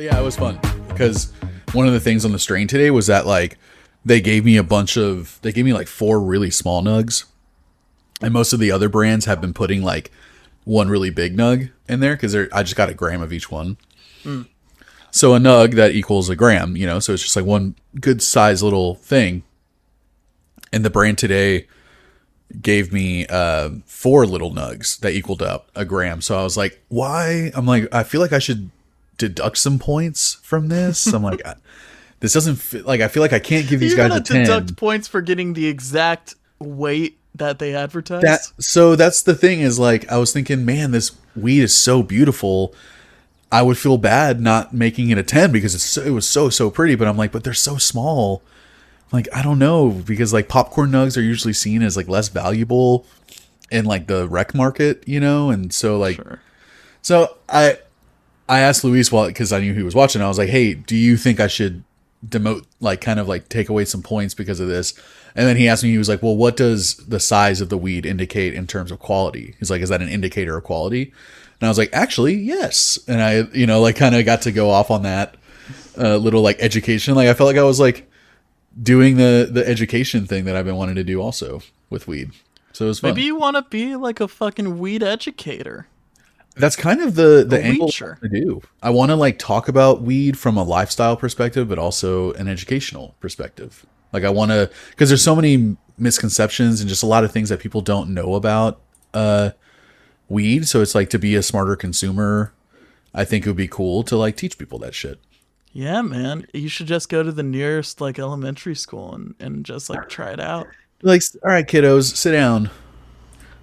But yeah, it was fun because one of the things on the strain today was that like they gave me like 4 really small nugs, and most of the other brands have been putting like one really big nug in there because I just got a gram of each one. So a nug that equals a gram, you know, so it's just like one good size little thing. And the brand today gave me 4 little nugs that equaled up a gram. So I was like, why? I'm like, I feel like I should deduct some points from this. I'm like, this doesn't fit. Like, I feel like I can't give these guys a 10. Deduct points for getting the exact weight that they advertised. So that's the thing is like, I was thinking, man, this weed is so beautiful. I would feel bad not making it a 10 because it was so pretty. But I'm like, but they're so small. Like, I don't know, because like popcorn nugs are usually seen as like less valuable in like the rec market, you know? And so like, So I asked Luis, because I knew he was watching, I was like, hey, do you think I should demote, like kind of like take away some points because of this? And then he asked me, he was like, well, what does the size of the weed indicate in terms of quality? He's like, is that an indicator of quality? And I was like, actually, yes. And I, you know, like kind of got to go off on that little like education. Like I felt like I was like doing the education thing that I've been wanting to do also with weed. So it was fun. Maybe you want to be like a fucking weed educator. That's kind of the angle I do. I want to like talk about weed from a lifestyle perspective, but also an educational perspective. Like I want to, because there's so many misconceptions and just a lot of things that people don't know about weed. So it's like, to be a smarter consumer, I think it would be cool to like teach people that shit. Yeah, man. You should just go to the nearest like elementary school and just like try it out. Like, all right, kiddos, sit down.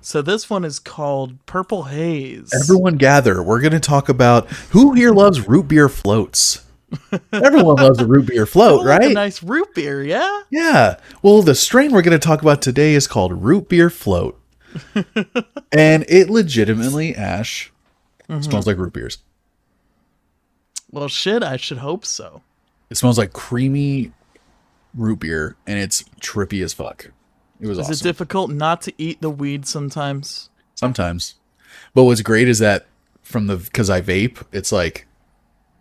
So this one is called Purple Haze. Everyone gather. We're going to talk about who here loves root beer floats. Everyone loves a root beer float, right? Like a nice root beer, yeah? Yeah. Well, the strain we're going to talk about today is called Root Beer Float. And it legitimately, Ash, smells like root beers. Well, shit, I should hope so. It smells like creamy root beer, and it's trippy as fuck. It was awesome. Is it difficult not to eat the weed sometimes? Sometimes. But what's great is that because I vape, it's like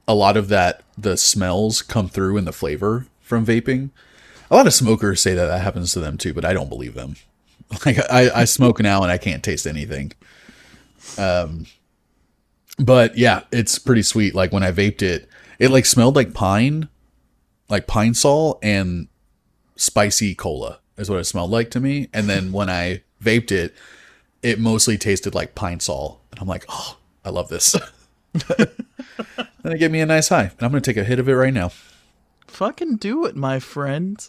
a lot of the smells come through in the flavor from vaping. A lot of smokers say that happens to them too, but I don't believe them. Like I smoke now and I can't taste anything. But yeah, it's pretty sweet. Like when I vaped it like smelled like pine sol and spicy cola is what it smelled like to me. And then when I vaped it, it mostly tasted like pine sol. And I'm like, oh, I love this. Then it gave me a nice high. And I'm going to take a hit of it right now. Fucking do it, my friend.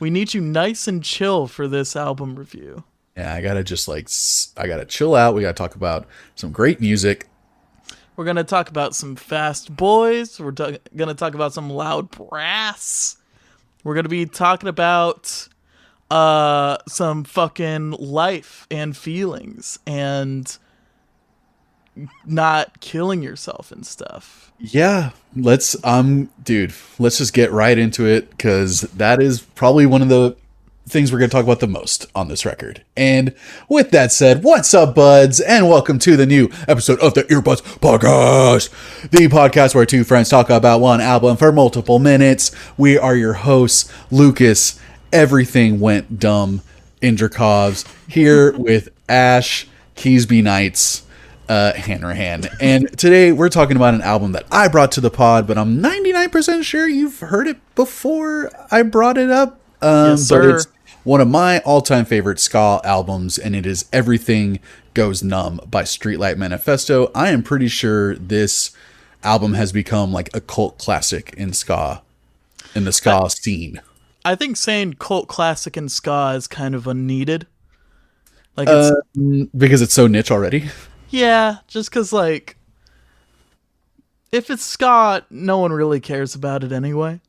We need you nice and chill for this album review. Yeah, I got to chill out. We got to talk about some great music. We're going to talk about some fast boys. We're going to talk about some loud brass. We're going to be talking about some fucking life and feelings and not killing yourself and stuff. Yeah, let's just get right into it, because that is probably one of the things we're going to talk about the most on this record. And with that said, what's up, buds, and welcome to the new episode of the Earbuds Podcast, the podcast where 2 friends talk about one album for multiple minutes. We are your hosts, Lucas, Everything Went Dumb, Indrakovs, here with Ash, Keysby Knights, Hanrahan. And today we're talking about an album that I brought to the pod, but I'm 99% sure you've heard it before I brought it up. Yes, sir. But it's one of my all-time favorite ska albums, and it is Everything Goes Numb by Streetlight Manifesto. I am pretty sure this album has become like a cult classic in ska, in the ska scene. I think saying cult classic in ska is kind of unneeded. Like it's, because it's so niche already. Yeah, just because, like, if it's ska, no one really cares about it anyway.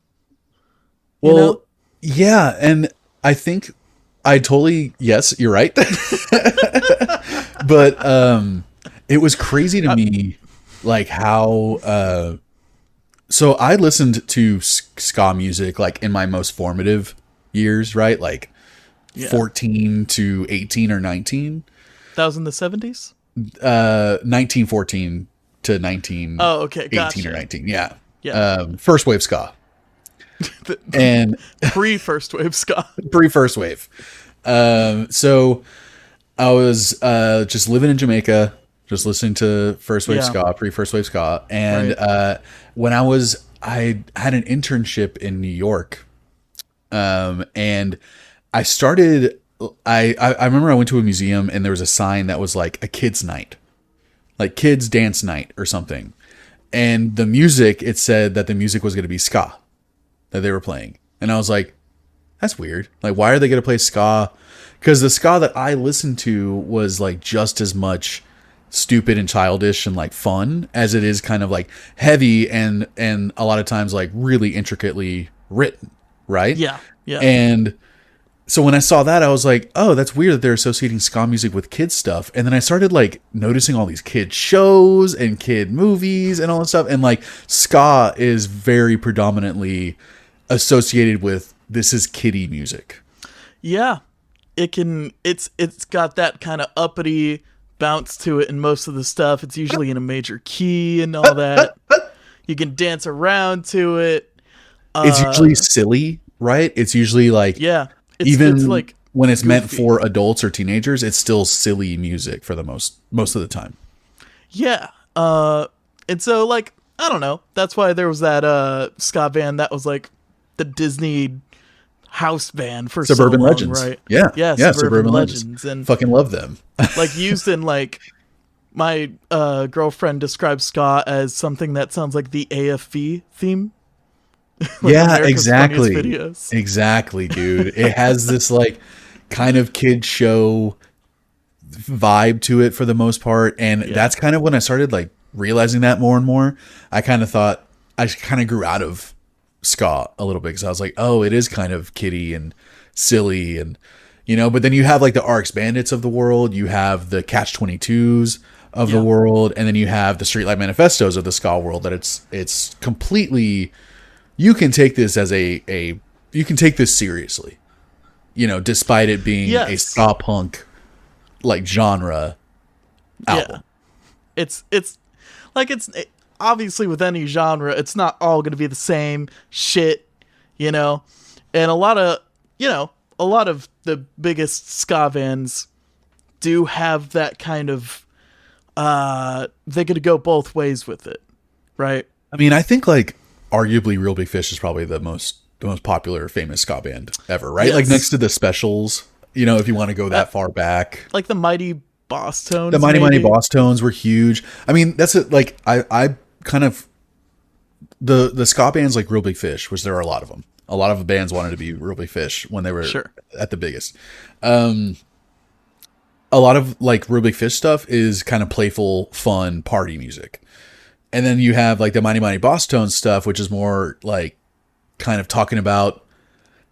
Well, you know? Yeah, and I think yes, you're right. But it was crazy to me, like how, so I listened to ska music, like, in my most formative years, right? Like, 14 to 18 or 19. That was in the 70s? 1914 to 19. Oh, okay, gotcha. 18 or 19, yeah. First wave ska. And pre first wave ska. Pre first wave. So I was just living in Jamaica, just listening to first wave ska, pre first wave ska, and when I had an internship in New York, and I started. I remember I went to a museum and there was a sign that was like a kids' night, like kids' dance night or something, and the music, it said that the music was going to be ska that they were playing, and I was like, that's weird. Like, why are they going to play ska? Because the ska that I listened to was like just as much stupid and childish and like fun as it is kind of like heavy and a lot of times like really intricately written, right? Yeah. And so when I saw that, I was like, oh, that's weird that they're associating ska music with kids stuff. And then I started like noticing all these kid shows and kid movies and all this stuff. And like ska is very predominantly associated with this is kiddie music. Yeah. It's got that kind of uppity bounce to it in most of the stuff. It's usually in a major key and all that. You can dance around to it. It's usually silly, right? It's usually like it's like when it's goofy. Meant for adults or teenagers, it's still silly music for the most of the time. Yeah. And so like, I don't know. That's why there was that ska band that was like the Disney house band for Suburban so long, Legends, right? Yeah, Suburban Legends, and fucking love them. Like used in like my girlfriend describes ska as something that sounds like the AFV theme. Like America's exactly, dude. It has this like kind of kid show vibe to it for the most part, and that's kind of when I started like realizing that more and more. I kind of thought I kind of grew out of ska a little bit because I was like, oh, it is kind of kiddie and silly, and you know. But then you have like the RX Bandits of the world, you have the Catch 22s of the world, and then you have the Streetlight Manifestos of the ska world. That it's completely. You can take this as you can take this seriously, you know, despite it being a ska punk like genre album. Yeah. It's obviously with any genre, it's not all going to be the same shit, you know, and a lot of the biggest ska bands do have that kind of, they're going to go both ways with it. Right. I mean, I think like, arguably Real Big Fish is probably the most popular famous ska band ever, right? Yes. Like next to the Specials, you know, if you want to go that far back. Like the Mighty Boss Tones. The Mighty Boss Tones were huge. I mean, that's it. Like I kind of the ska bands like Real Big Fish, which there are a lot of them. A lot of bands wanted to be Real Big Fish when they were at the biggest. A lot of like Real Big Fish stuff is kind of playful, fun party music. And then you have like the Mighty Boss Tones stuff, which is more like kind of talking about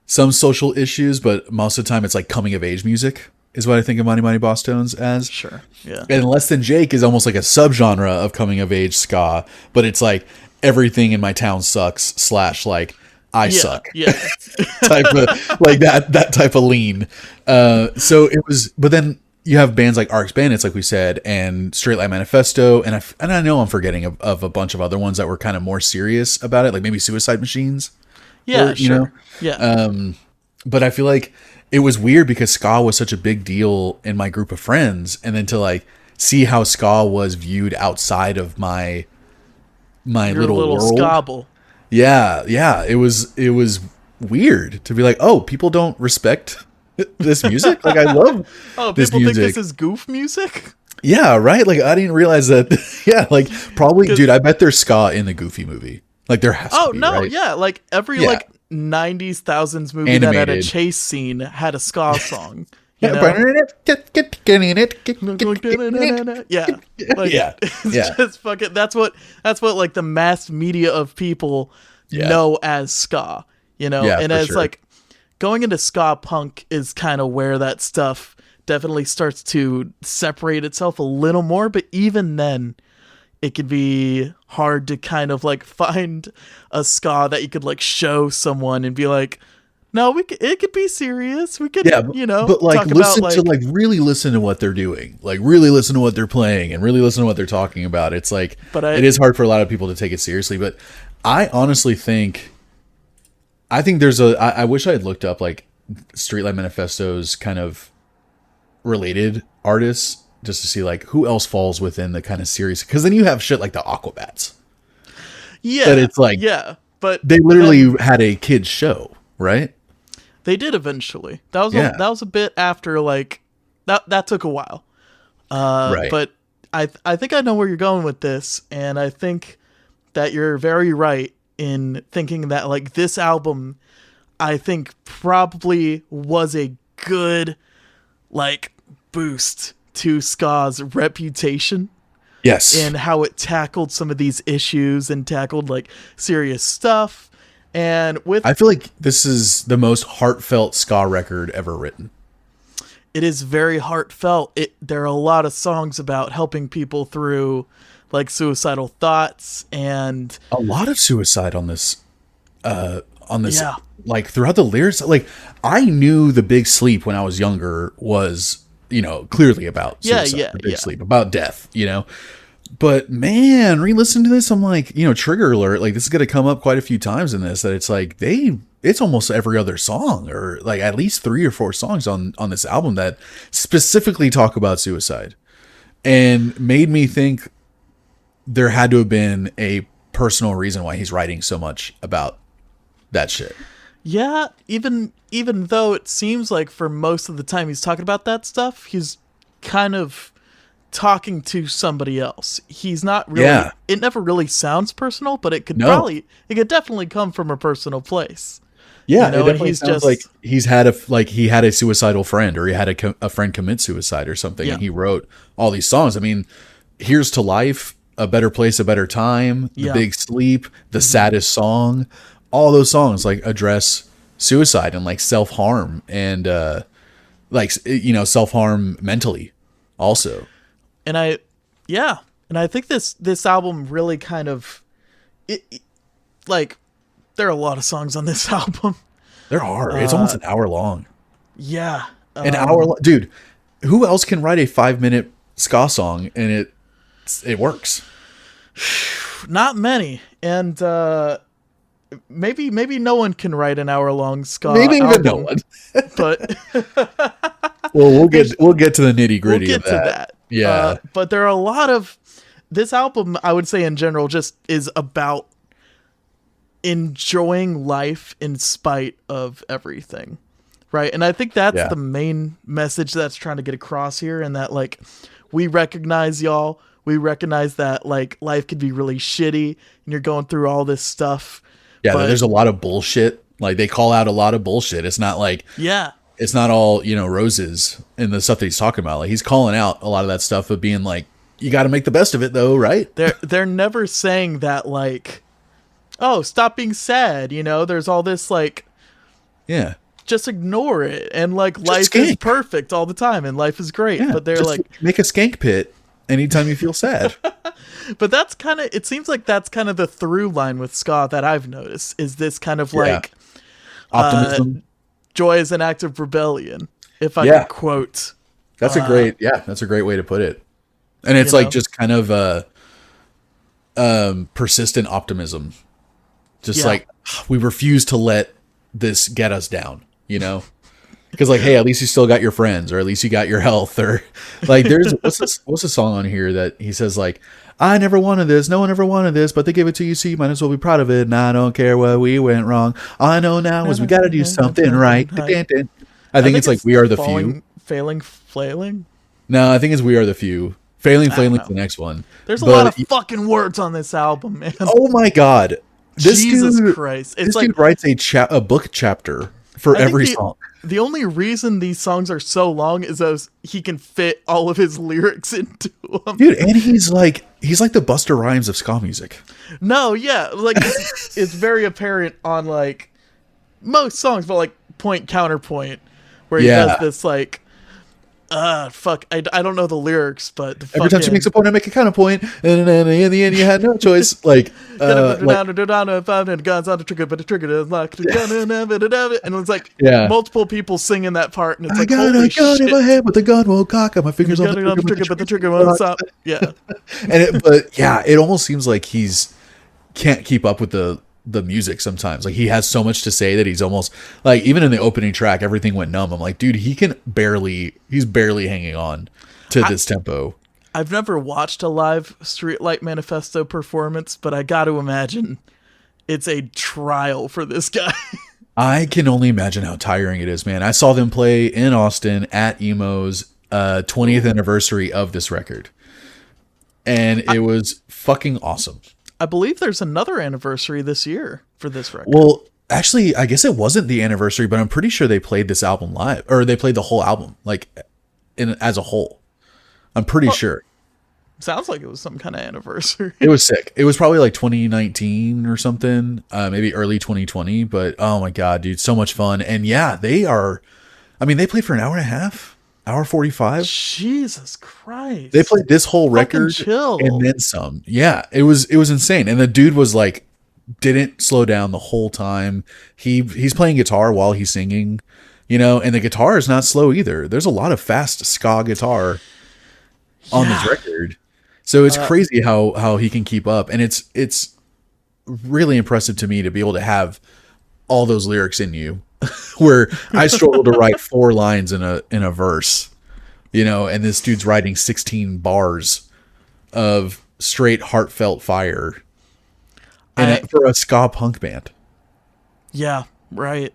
some social issues, but most of the time it's like coming of age music is what I think of Mighty Boss Tones as. Sure. Yeah. And Less Than Jake is almost like a subgenre of coming of age ska, but it's like everything in my town sucks / like I suck. Yeah. type of like that type of lean. So it was, but then you have bands like RX Bandits, like we said, and Streetlight Manifesto, and I know I'm forgetting of a bunch of other ones that were kind of more serious about it, like maybe Suicide Machines. Yeah, you know? Yeah. But I feel like it was weird because ska was such a big deal in my group of friends, and then to like see how ska was viewed outside of my Your little world. Scabble. Yeah. It was weird to be like, oh, people don't respect this music. Like I love this people music. think this is goof music. Yeah, right. Like I didn't realize that. Yeah, like probably, dude. I bet there's ska in the Goofy movie. Like there has to be. Oh no, right? yeah. Like every like 90s thousands movie animated that had a chase scene had a ska song. You know? Just fucking. That's what like the mass media of people know as ska. You know, and as like. Going into ska punk is kind of where that stuff definitely starts to separate itself a little more. But even then, it can be hard to kind of like find a ska that you could like show someone and be like, no, it could be serious. We could, you know, but like really listen to what they're doing, like really listen to what they're playing and really listen to what they're talking about. It's like, it is hard for a lot of people to take it seriously, but I honestly think, I think there's a, I wish I had looked up like Streetlight Manifesto's kind of related artists just to see like who else falls within the kind of series. Because then you have shit like the Aquabats. Yeah. But it's like, yeah, but they literally had a kids show, right? they did eventually. That was a bit after like that took a while. Right. But I think I know where you're going with this, and I think that you're very right in thinking that like this album, I think probably was a good like boost to ska's reputation. Yes. And how it tackled some of these issues and tackled like serious stuff. And with I feel like this is the most heartfelt ska record ever written. it is very heartfelt. There are a lot of songs about helping people through like suicidal thoughts and A lot of suicide on this Yeah. like throughout the lyrics. Like I knew The Big Sleep when I was younger was, you know, clearly about suicide, The Big Sleep, about death, you know. But man, re-listen to this, I'm like, you know, trigger alert, like this is going to come up quite a few times in this, that it's like it's almost every other song, or like at least 3 or 4 songs on this album that specifically talk about suicide, and made me think there had to have been a personal reason why he's writing so much about that shit. Yeah, even though it seems like for most of the time he's talking about that stuff, he's kind of talking to somebody else. He's not really. Yeah. It never really sounds personal, but it could definitely come from a personal place. Yeah, You know, it definitely he's sounds just- like he had a suicidal friend, or he had a friend commit suicide or something, Yeah. and he wrote all these songs. I mean, Here's to Life, A Better Place, A Better Time, The Yeah. Big Sleep, The Saddest Song, all those songs like address suicide and like self-harm and like, you know, self-harm mentally also. And I think this album really kind of like there are a lot of songs on this album. There are. It's almost an hour long. Yeah. An hour long. Dude, who else can write a 5-minute ska song and it works? Not many. And maybe no one can write an hour-long ska Maybe album, even no one. but Well, we'll get to the nitty-gritty we'll of get to that. Yeah. But there are a lot of this album, I would say in general, just is about enjoying life in spite of everything. Right? And I think that's the main message that's trying to get across here, and that like we recognize y'all. We recognize that like life could be really shitty and you're going through all this stuff. Yeah, but there's a lot of bullshit. Like they call out a lot of bullshit. It's not like it's not all, you know, roses in the stuff that he's talking about. Like he's calling out a lot of that stuff of being like, you got to make the best of it though, right? They're never saying that like, oh, stop being sad, you know? There's all this like just ignore it, and like just life is perfect all the time and life is great. But they're like, make a skank pit anytime you feel sad. But that's kind of, it seems like that's kind of the through line with ska that I've noticed, is this kind of like optimism. Joy is an act of rebellion, if I could quote. That's a great way to put it. And it's like just kind of persistent optimism. Just like we refuse to let this get us down, you know? Because like, hey, at least you still got your friends, or at least you got your health, or like there's what's a song on here that he says like, I never wanted this, no one ever wanted this, but they gave it to you, so you might as well be proud of it. And I don't care what we went wrong. All I know now is we got to do something right. I think it's like We Are the Few. Flailing? No, I think it's We Are the Few. Flailing's the next one. There's a lot of fucking words on this album, man. Oh my god. Jesus Christ. It's this like, dude writes a book chapter for every song. The only reason these songs are so long is as he can fit all of his lyrics into them. Dude, and he's like the Busta Rhymes of ska music. No, yeah, like it's very apparent on like most songs, but like Point Counterpoint, where he does this like fuck, I don't know the lyrics, but every time she makes a point, I make a counterpoint, and then in the end, you had no choice. Like, guns on the trigger, but the trigger is locked. And it's like multiple people singing that part, and it's like, got a gun in my head, but the gun won't cock. My fingers on the trigger, but the trigger won't stop. Yeah, but it almost seems like he's can't keep up with the music sometimes. Like, he has so much to say that he's almost like, even in the opening track, everything went numb. I'm like, dude, he's barely hanging on to this tempo. I've never watched a live Streetlight Manifesto performance, but I got to imagine it's a trial for this guy. I can only imagine how tiring it is, man. I saw them play in Austin at Emo's 20th anniversary of this record, and it was fucking awesome. I believe there's another anniversary this year for this record. Well, actually, I guess it wasn't the anniversary, but I'm pretty sure they played this album live, or they played the whole album, like, as a whole. I'm pretty sure. Sounds like it was some kind of anniversary. It was sick. It was probably like 2019 or something, maybe early 2020. But oh my god, dude, so much fun. And yeah, they played for an hour and a half, hour 45. Jesus Christ! They played this whole record chill. And then some. Yeah, it was insane. And the dude was like, didn't slow down the whole time. He's playing guitar while he's singing, and the guitar is not slow either. There's a lot of fast ska guitar on this record. So it's crazy how he can keep up, and it's really impressive to me to be able to have all those lyrics in you, where I struggle to write 4 lines in a verse, and this dude's writing 16 bars of straight heartfelt fire, and for a ska punk band. Yeah, right.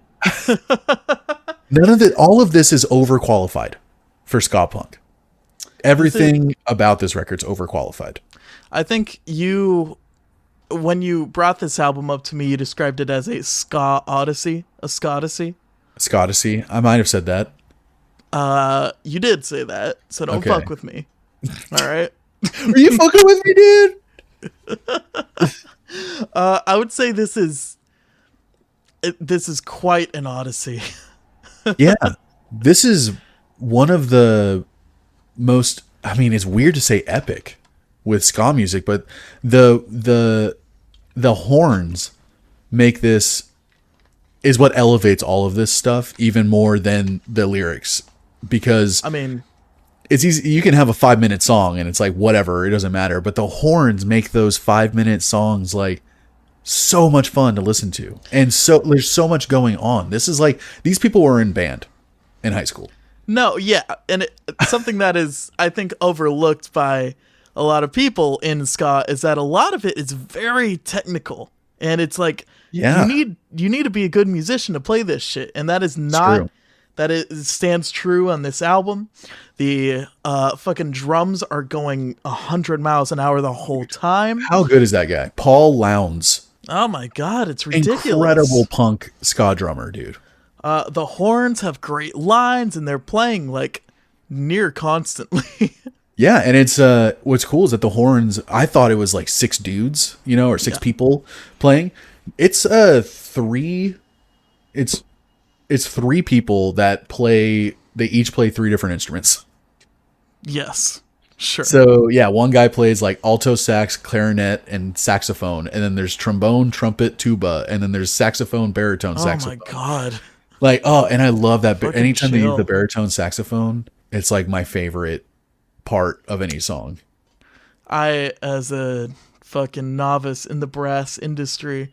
All of this is overqualified for ska punk. Everything about this record's overqualified. I think when you brought this album up to me, you described it as a ska odyssey, a Scodyssey. Scodyssey. I might have said that. You did say that, so don't fuck with me. All right. Are you fucking with me, dude? I would say this is quite an odyssey. Yeah, this is one of the most, it's weird to say epic with ska music, but the horns make this, is what elevates all of this stuff even more than the lyrics, because it's easy. You can have a 5-minute song and it's like, whatever, it doesn't matter, but the horns make those 5-minute songs like so much fun to listen to, and so there's so much going on. This is like, these people were in band in high school. No, yeah, and something that is, I think, overlooked by a lot of people in ska is that a lot of it is very technical, and it's like, you need to be a good musician to play this shit, and that is not, that it stands true on this album. The fucking drums are going 100 miles an hour the whole time. How good is that guy, Paul Lowndes? Oh my god, it's ridiculous! Incredible punk ska drummer, dude. The horns have great lines, and they're playing like near constantly. Yeah, and it's what's cool is that the horns, I thought it was like 6 dudes, or 6 people playing. It's 3 people that play, they each play 3 different instruments. Yes. Sure. So yeah, one guy plays like alto sax, clarinet, and saxophone, and then there's trombone, trumpet, tuba, and then there's saxophone, baritone, saxophone. Oh my god. Like, and I love that. Anytime they use the baritone saxophone, it's like my favorite part of any song. I, as a fucking novice in the brass industry,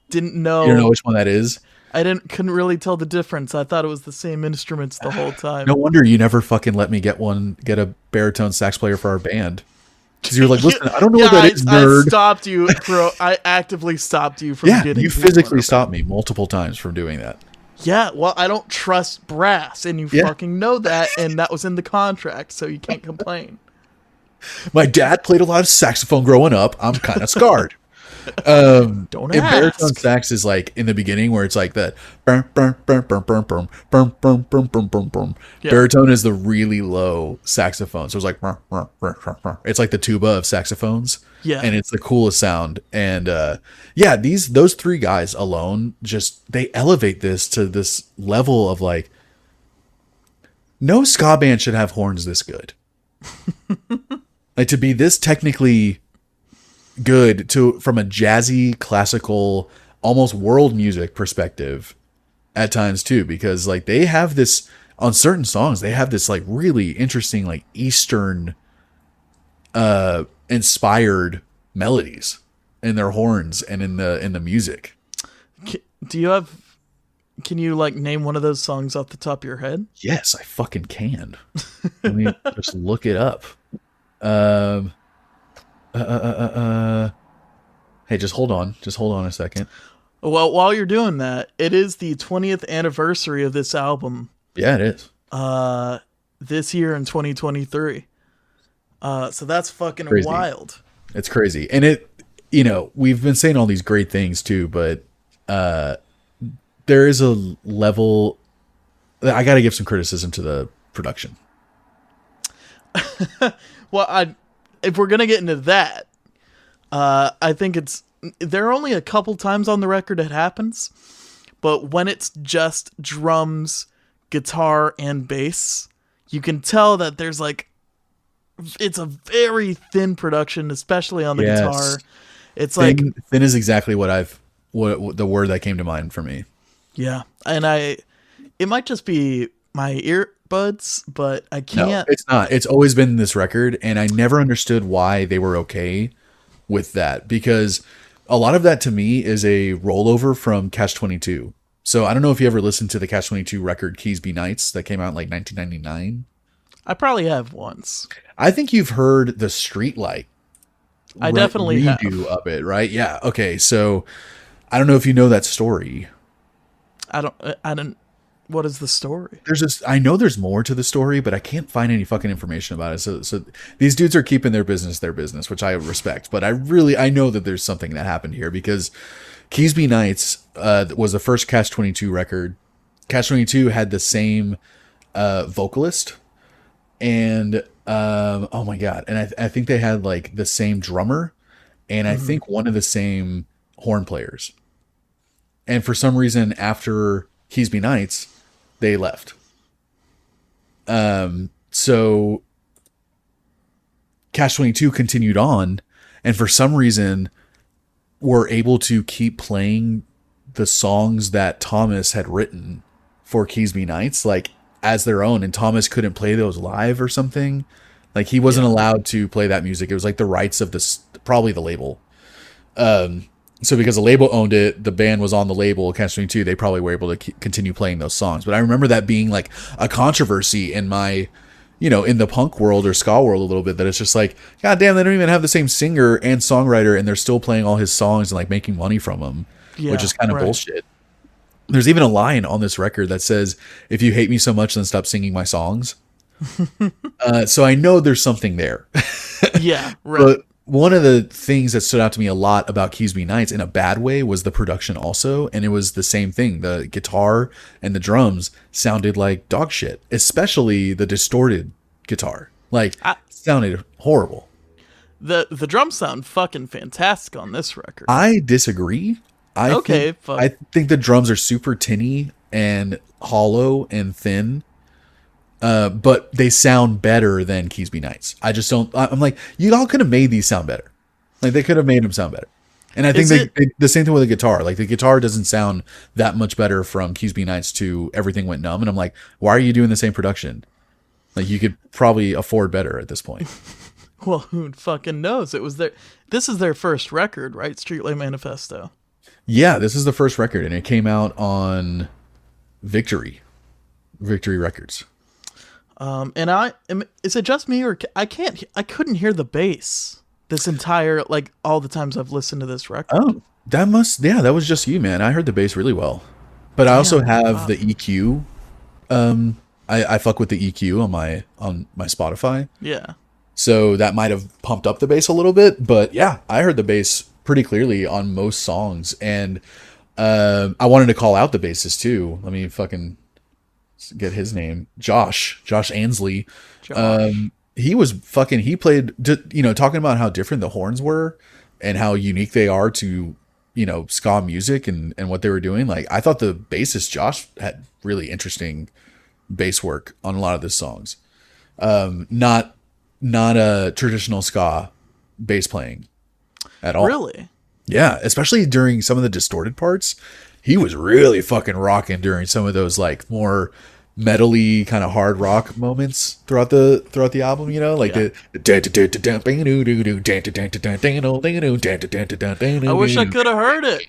didn't know. You don't know which one that is? I couldn't really tell the difference. I thought it was the same instruments the whole time. No wonder you never fucking let me get a baritone sax player for our band. Because you're like, listen, I don't know what that is, nerd. I stopped you, bro. I actively stopped you from getting. You physically stopped me multiple times from doing that. Yeah, well, I don't trust brass, and you fucking know that, and that was in the contract, so you can't complain. My dad played a lot of saxophone growing up. I'm kind of scarred. Don't ask. Baritone sax is like in the beginning where it's like that. Baritone is the really low saxophone, so it's like it's like the tuba of saxophones. Yeah, and it's the coolest sound. And those 3 guys alone, just they elevate this to this level of like, no ska band should have horns this good. Like, to be this technically good from a jazzy, classical, almost world music perspective at times too, because like they have this on certain songs, they have this like really interesting like Eastern inspired melodies. in their horns and in the music. Do you have? Can you like name one of those songs off the top of your head? Yes, I fucking can. Let me just look it up. Hey, just hold on. Just hold on a second. Well, while you're doing that, it is the 20th anniversary of this album. Yeah, it is. This year in 2023. So that's fucking Crazy. Wild. It's crazy. And it, we've been saying all these great things too, but there is a level. I got to give some criticism to the production. Well, if we're gonna get into that, I think there are only a couple times on the record it happens, but when it's just drums, guitar, and bass, you can tell that there's like, it's a very thin production, especially on the guitar. It's thin is exactly what the word that came to mind for me. Yeah, and it might just be my earbuds, but I can't. No, it's not. It's always been this record, and I never understood why they were okay with that, because a lot of that to me is a rollover from Catch-22. So I don't know if you ever listened to the Catch-22 record Keys Be Nights that came out in like 1999. I probably have once. I think you've heard the Streetlight. I definitely have. Redo of it, right? Yeah. Okay. So I don't know if you know that story. I don't. What is the story? I know there's more to the story, but I can't find any fucking information about it. So these dudes are keeping their business, which I respect. But I know that there's something that happened here, because Keys Be Nights was the first Catch-22 record. Catch-22 had the same vocalist, and oh my god, and I think they had like the same drummer, and I think one of the same horn players. And for some reason, after Keys Be Nights, they left. So Catch-22 continued on, and for some reason were able to keep playing the songs that Thomas had written for Keys Be Nights, like as their own, and Thomas couldn't play those live or something. Like he wasn't allowed to play that music. It was like the rights of probably the label. So because the label owned it, the band was on the label, Catch-22, they probably were able to continue playing those songs. But I remember that being like a controversy in my, in the punk world or ska world a little bit, that it's just like, god damn, they don't even have the same singer and songwriter, and they're still playing all his songs and like making money from them, which is kind of bullshit. There's even a line on this record that says, if you hate me so much, then stop singing my songs. So I know there's something there. Yeah, right. But one of the things that stood out to me a lot about Keys Be Nights in a bad way was the production also. And it was the same thing. The guitar and the drums sounded like dog shit, especially the distorted guitar. Like, sounded horrible. The drums sound fucking fantastic on this record. I disagree. I think the drums are super tinny and hollow and thin. But they sound better than Keys Be Nights. I just don't. I'm like, you all could have made these sound better. Like they could have made them sound better. And I think the same thing with the guitar. Like the guitar doesn't sound that much better from Keys Be Nights to Everything Went Numb. And I'm like, why are you doing the same production? Like you could probably afford better at this point. Well, who fucking knows? This is their first record, right? Streetlight Manifesto. Yeah, this is the first record, and it came out on Victory Records. Is it just me, or I couldn't hear the bass this entire, like all the times I've listened to this record. Oh, that was just you, man. I heard the bass really well, but I also have the EQ. I fuck with the EQ on my Spotify. Yeah. So that might have pumped up the bass a little bit, but yeah, I heard the bass pretty clearly on most songs, and I wanted to call out the bassist too. Let me fucking get his name. Josh Ansley. He played, talking about how different the horns were and how unique they are to, ska music and what they were doing. Like I thought the bassist Josh had really interesting bass work on a lot of the songs. Not a traditional ska bass playing at all. Really? Yeah, especially during some of the distorted parts. He was really fucking rocking during some of those like more metally kind of hard rock moments throughout the album, you know, like Yeah. I wish I could have heard it.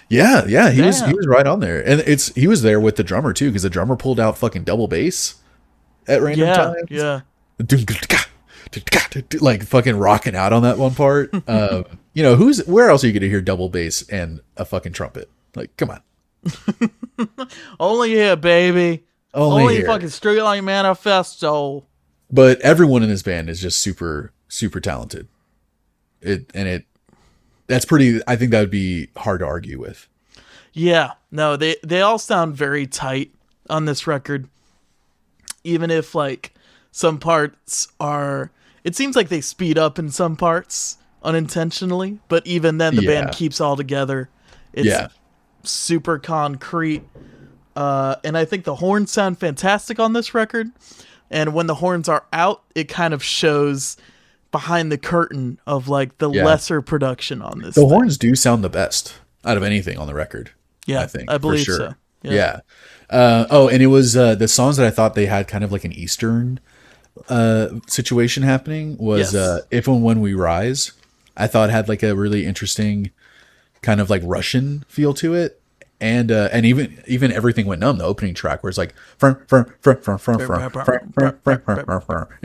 Yeah, he was Damn. right on there, and he was there with the drummer too, because the drummer pulled out fucking double bass at random Yeah, times, yeah. like fucking rocking out on that one part. You know, where else are you gonna hear double bass and a fucking trumpet? Like, come on, Only here, baby. only here. Fucking Streetlight Manifesto. But everyone in this band is just super talented. That's pretty. I think that would be hard to argue with. Yeah, no, they all sound very tight on this record. Even if like some parts are, it seems like they speed up in some parts unintentionally, but even then the band keeps all together. It's super concrete. And I think the horns sound fantastic on this record. And when the horns are out, it kind of shows behind the curtain of like the lesser production on this. The horns do sound the best out of anything on the record. Yeah, I think I believe for sure. so. Yeah. And it was the songs that I thought they had kind of like an Eastern situation happening was If and When We Rise. I thought had like a really interesting kind of like Russian feel to it. And even Everything Went Numb, the opening track, where it's like, it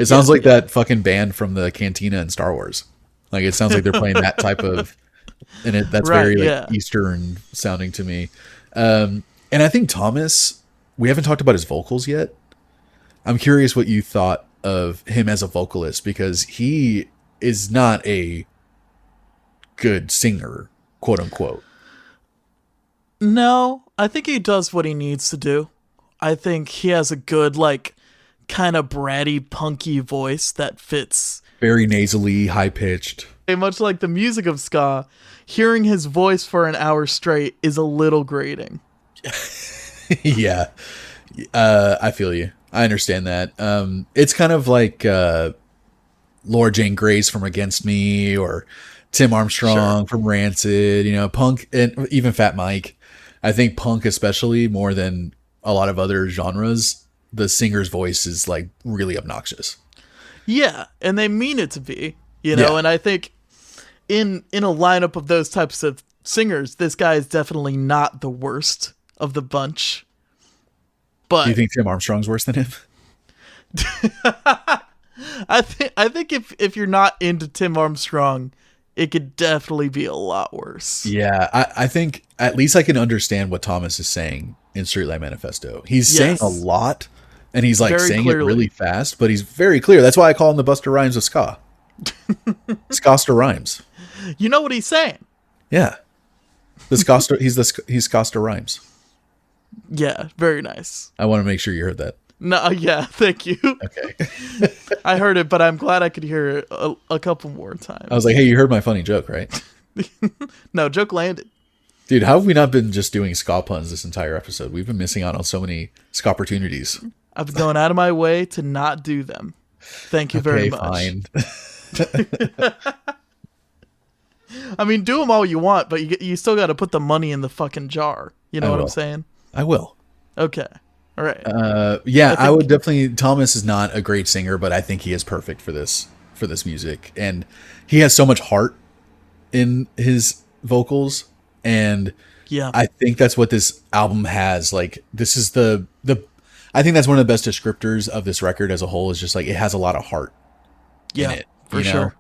sounds like that fucking band from the Cantina in Star Wars. Like it sounds like they're playing that type of, and that's very like Eastern sounding to me. And I think Thomas, we haven't talked about his vocals yet. I'm curious what you thought of him as a vocalist, because he is not a good singer, quote unquote. No, I think he does what he needs to do. I think he has a good, like, kind of bratty, punky voice that fits. Very nasally, high pitched. Much like the music of ska, hearing his voice for an hour straight is a little grating. Yeah. I feel you. I understand that. It's kind of like Laura Jane Grace from Against Me, or Tim Armstrong from Rancid, you know, Punk, and even Fat Mike. I think Punk, especially more than a lot of other genres, the singer's voice is like really obnoxious. Yeah, and they mean it to be, you know, and I think in a lineup of those types of singers, this guy is definitely not the worst of the bunch. But do you think Tim Armstrong's worse than him? I think if you're not into Tim Armstrong, it could definitely be a lot worse. Yeah, I think at least I can understand what Thomas is saying in Streetlight Manifesto. He's saying a lot, and he's like Very saying clearly. it really fast, but he's very clear. That's why I call him the Buster Rhymes of ska. Scoster Rhymes. You know what he's saying? Yeah, he's Scoster Rhymes. Yeah, very nice. I want to make sure you heard that. No, yeah, thank you. Okay. I heard it, but I'm glad I could hear it a couple more times. I was like, hey, you heard my funny joke, right? No, joke landed. Dude, how have we not been just doing ska puns this entire episode? We've been missing out on so many ska opportunities. I've been going out of my way to not do them. Thank you very much. Fine. I mean, do them all you want, but you still got to put the money in the fucking jar. You know what I'm saying? I will. Okay. All right. I would definitely. Thomas is not a great singer, but I think he is perfect for this music, and he has so much heart in his vocals, and I think that's what this album has. Like, this is the. I think that's one of the best descriptors of this record as a whole. Is just like it has a lot of heart in it. For sure.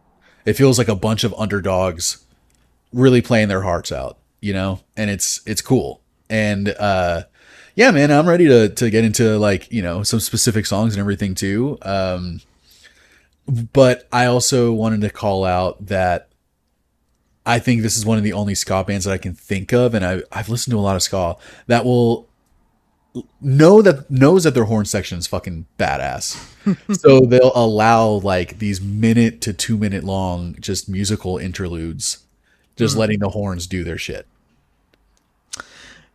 It feels like a bunch of underdogs really playing their hearts out, you know, and it's cool. And yeah, man, I'm ready to get into like, you know, some specific songs and everything too. But I also wanted to call out that I think this is one of the only ska bands that I can think of, and I've listened to a lot of ska that will knows that their horn section is fucking badass. So they'll allow like these 1 to 2 minute long just musical interludes, just letting the horns do their shit.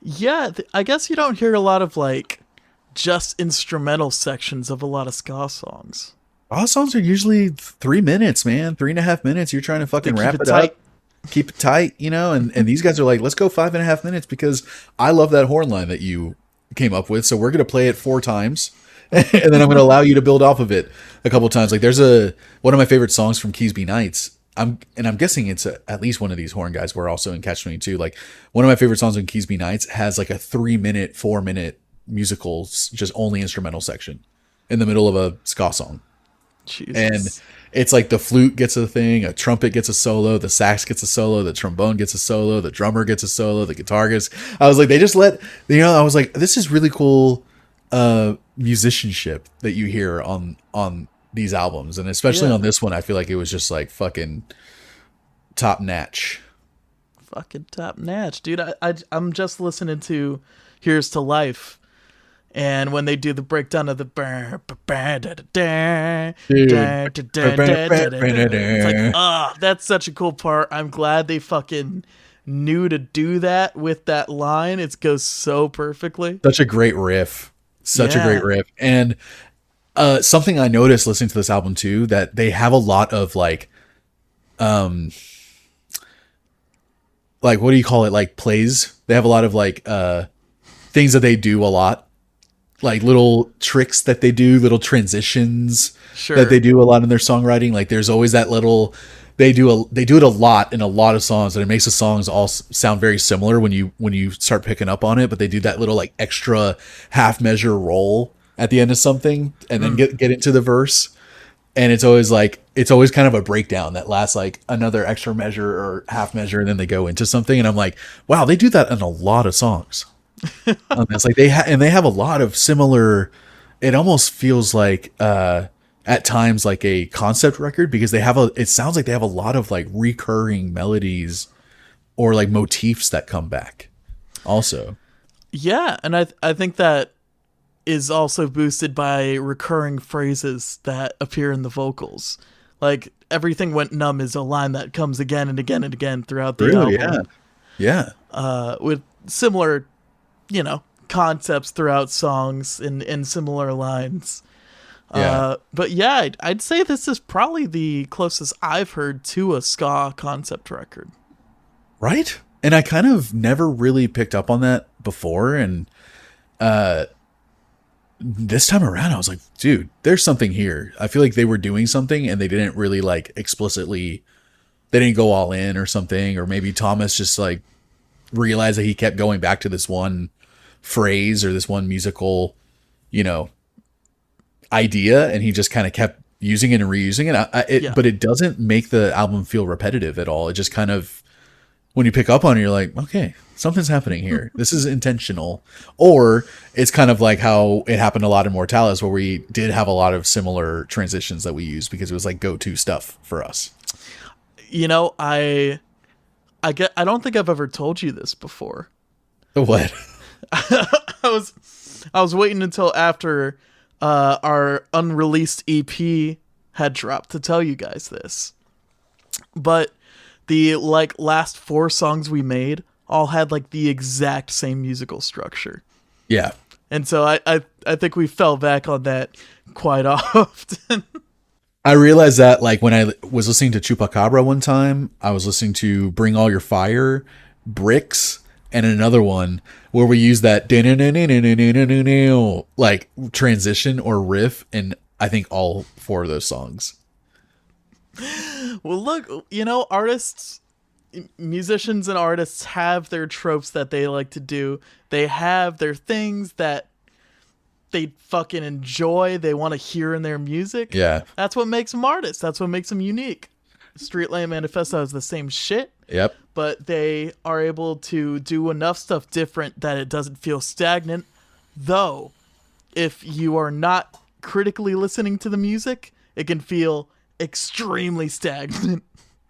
Yeah, I guess you don't hear a lot of like just instrumental sections of a lot of ska songs. All songs are usually 3 minutes, man. 3.5 minutes. You're trying to fucking wrap it up. Keep it tight, you know, and these guys are like, let's go 5.5 minutes because I love that horn line that you came up with. So we're gonna play it 4 times, and then I'm gonna allow you to build off of it a couple times. Like there's one of my favorite songs from Keys Be Nights. I'm guessing it's at least one of these horn guys. We're also in Catch 22. Like one of my favorite songs on Keys Be Nights has like a 3-minute, 4-minute musical, just only instrumental section in the middle of a ska song. Jesus. And it's like the flute gets a thing, a trumpet gets a solo, the sax gets a solo, the trombone gets a solo, the drummer gets a solo, the guitar gets. I was like, they just let, I was like, this is really cool musicianship that you hear on these albums, and especially on this one, I feel like it was just like fucking top notch. Fucking top notch, dude. I'm just listening to Here's to Life. And when they do the breakdown of the it's like, that's such a cool part. I'm glad they fucking knew to do that with that line. It goes so perfectly. Such a great riff. Such a great riff. And something I noticed listening to this album too, that they have a lot of like what do you call it? Like plays. They have a lot of like things that they do a lot. Like little tricks that they do, little transitions that they do a lot in their songwriting. Like there's always that little, they do it a lot in a lot of songs, and it makes the songs all sound very similar when you start picking up on it. But they do that little like extra half measure roll at the end of something, and then get into the verse. And it's always kind of a breakdown that lasts like another extra measure or half measure, and then they go into something. And I'm like, wow, they do that in a lot of songs. It's like they have a lot of similar. It almost feels like at times like a concept record, because it sounds like they have a lot of like recurring melodies or like motifs that come back also. Yeah, and I think that is also boosted by recurring phrases that appear in the vocals. Like Everything Went Numb is a line that comes again and again and again throughout the album. Yeah. With similar concepts throughout songs in similar lines. But yeah, I'd say this is probably the closest I've heard to a ska concept record. Right? And I kind of never really picked up on that before. And this time around, I was like, dude, there's something here. I feel like they were doing something and they didn't really like explicitly, they didn't go all in or something. Or maybe Thomas just like realized that he kept going back to this one phrase or this one musical, idea, and he just kind of kept using it and reusing it. But it doesn't make the album feel repetitive at all. It just kind of, when you pick up on it, you're like, okay, something's happening here. This is intentional. Or it's kind of like how it happened a lot in Mortalis, where we did have a lot of similar transitions that we used because it was like go-to stuff for us. I don't think I've ever told you this before. What? I was waiting until after our unreleased EP had dropped to tell you guys this. But the last 4 songs we made all had like the exact same musical structure. Yeah. And so I think we fell back on that quite often. I realized that like when I was listening to Chupacabra one time, I was listening to Bring All Your Fire, Bricks, and another one where we use that like transition or riff in I think all 4 of those songs. Well, look, musicians and artists have their tropes that they like to do. They have their things that they fucking enjoy, they want to hear in their music. Yeah. That's what makes them artists. That's what makes them unique. Streetlight Manifesto has the same shit. Yep. But they are able to do enough stuff different that it doesn't feel stagnant. Though, if you are not critically listening to the music, it can feel extremely stagnant.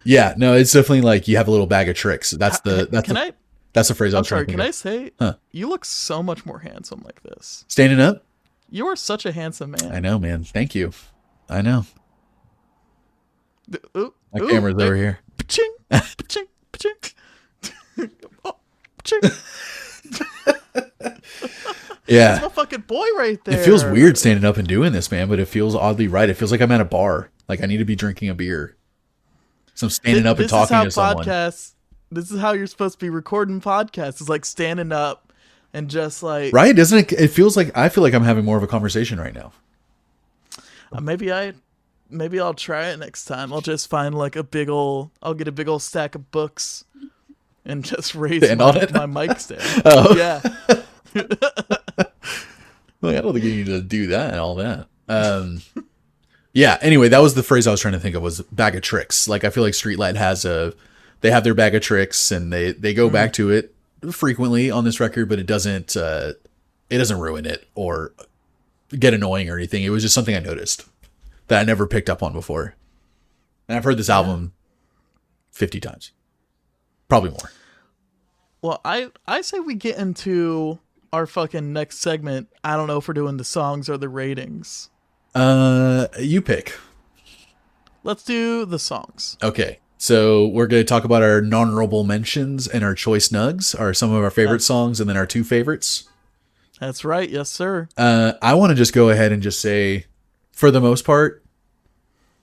Yeah, no, it's definitely like you have a little bag of tricks. That's the phrase I was trying to think of. Can I say, you look so much more handsome like this. Standing up? You are such a handsome man. I know, man. Thank you. I know. My camera's over here. Paching, paching, paching. Oh, paching. Yeah. That's my fucking boy right there. It feels weird standing up and doing this, man, but it feels oddly right. It feels like I'm at a bar. Like I need to be drinking a beer. So I'm standing up and talking to someone. This is how you're supposed to be recording podcasts. It's like standing up and just like right? Doesn't it? It feels like I feel like I'm having more of a conversation right now. Maybe I'll try it next time. I'll just find like I'll get a big old stack of books and just raise my mic stand. Oh. Yeah. Well, I don't think you need to do that and all that. Yeah. Anyway, that was the phrase I was trying to think of, was bag of tricks. Like I feel like Streetlight they have their bag of tricks, and they go back to it frequently on this record, but it doesn't ruin it or get annoying or anything. It was just something I noticed that I never picked up on before. And I've heard this album 50 times. Probably more. Well, I say we get into our fucking next segment. I don't know if we're doing the songs or the ratings. You pick. Let's do the songs. Okay. So we're going to talk about our non-honorable mentions and our choice nugs, are some of our favorite songs, and then our two favorites. That's right. Yes, sir. I want to just go ahead and just say, for the most part,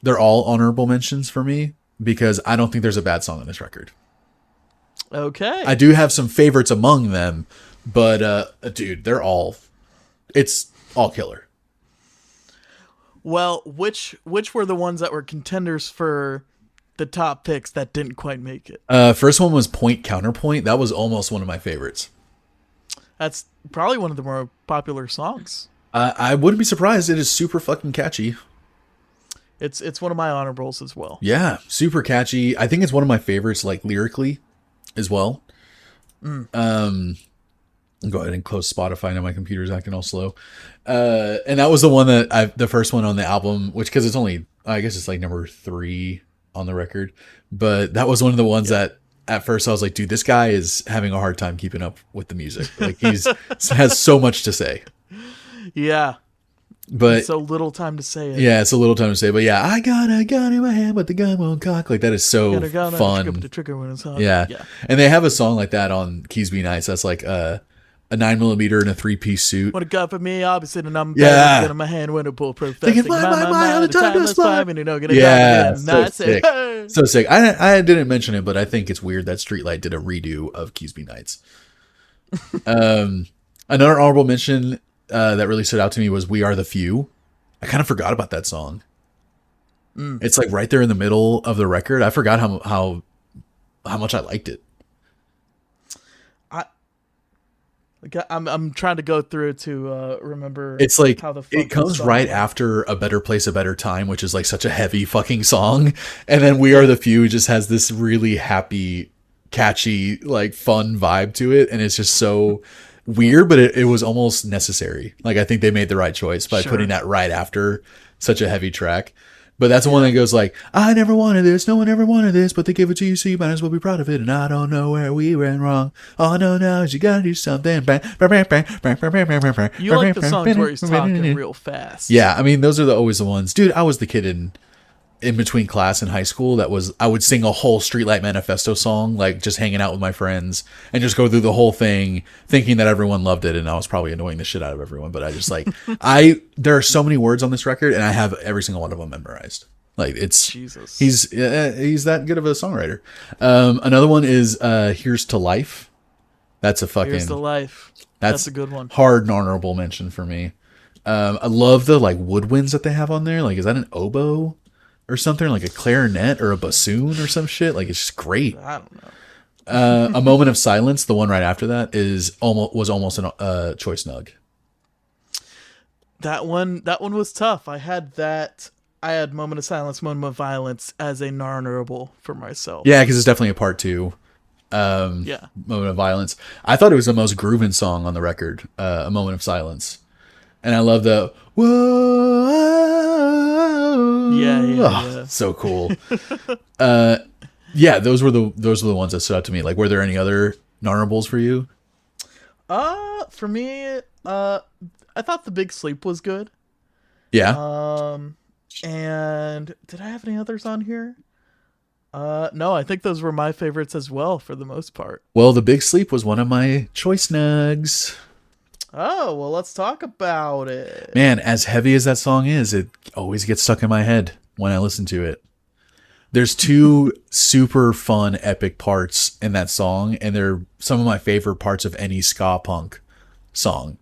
they're all honorable mentions for me, because I don't think there's a bad song on this record. Okay. I do have some favorites among them, but dude, it's all killer. Well, which were the ones that were contenders for the top picks that didn't quite make it? First one was Point Counterpoint. That was almost one of my favorites. That's probably one of the more popular songs. I wouldn't be surprised. It is super fucking catchy. It's one of my honorables as well. Yeah, super catchy. I think it's one of my favorites, like lyrically, as well. Go ahead and close Spotify. Now my computer's acting all slow. And that was the one the first one on the album, which, because it's only, I guess it's like number 3 on the record, but that was one of the ones that at first I was like, dude, this guy is having a hard time keeping up with the music. Like has so much to say. Yeah. But so little time to say it. Yeah, it's a little time to say, but yeah, I got a gun in my hand, but the gun won't cock. Like that is so fun. The trigger when it's hot. Yeah. And they have a song like that on Keys Be Nice. That's like a 9mm in a 3-piece suit. What a gun for me, I'll be sitting on yeah. in my hand when a bulletproof. Thinking my how the time does fly. Yeah, so sick. So sick. I didn't mention it, but I think it's weird that Streetlight did a redo of Keys Be Nights. Another honorable mention that really stood out to me was We Are the Few. I kind of forgot about that song. It's like right there in the middle of the record. I forgot how much I liked it. I'm trying to go through to remember. It's like how the it comes right after A Better Place, A Better Time, which is like such a heavy fucking song, and then We Are the Few just has this really happy, catchy, like fun vibe to it, and it's just so weird, but it was almost necessary. Like I think they made the right choice by putting that right after such a heavy track. But that's the one that goes like, I never wanted this, no one ever wanted this, but they give it to you, so you might as well be proud of it. And I don't know where we went wrong. All I know now is you gotta do something. You like the songs where he's talking real fast. Yeah, I mean, those are always the ones. Dude, I was the kid in between class in high school I would sing a whole Streetlight Manifesto song, like just hanging out with my friends and just go through the whole thing thinking that everyone loved it, and I was probably annoying the shit out of everyone, but I just like there are so many words on this record and I have every single one of them memorized. Like it's Jesus. He's that good of a songwriter. Another one is Here's to Life. That's a fucking Here's to Life. That's a good one. Hard and honorable mention for me. I love the like woodwinds that they have on there. Like, is that an oboe or something, like a clarinet or a bassoon or some shit? Like, it's just great. I don't know. A Moment of Silence, the one right after that, was almost a choice nug. That one was tough. I had Moment of Silence, Moment of Violence as a non-honorable for myself. Yeah, because it's definitely a part 2. Moment of Violence. I thought it was the most grooving song on the record, A Moment of Silence. And I love the whoa. Yeah. So cool. Yeah, those were the ones that stood out to me. Like, were there any other honorables for you? For me, I thought The Big Sleep was good. Yeah. And did I have any others on here? No, I think those were my favorites as well for the most part. Well, The Big Sleep was one of my choice nugs. Oh, well, let's talk about it. Man, as heavy as that song is, it always gets stuck in my head when I listen to it. There's 2 super fun, epic parts in that song, and they're some of my favorite parts of any ska punk song.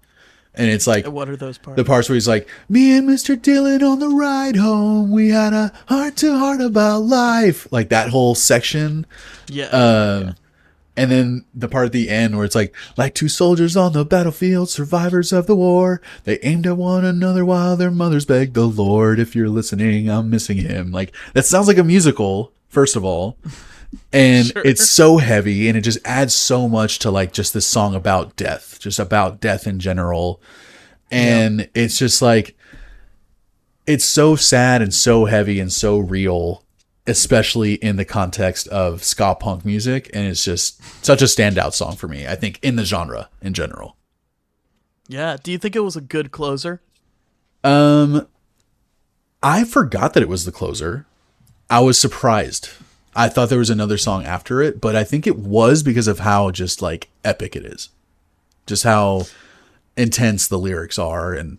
And it's like, What are those parts? the parts where he's like, me and Mr. Dylan on the ride home, we had a heart to heart about life. Like that whole section. Yeah. And then the part at the end where it's like two soldiers on the battlefield, survivors of the war. They aimed at one another while their mothers begged the Lord, if you're listening, I'm missing him. Like, that sounds like a musical, first of all. And Sure. it's so heavy, and it just adds so much to like just this song about death, just about death in general. And it's just like, it's so sad and so heavy and so real, especially in the context of ska punk music. And it's just such a standout song for me, I think, in the genre in general. Yeah. Do you think it was a good closer? I forgot that it was the closer. I was surprised. I thought there was another song after it, but I think it was because of how just like epic it is. Just how intense the lyrics are, and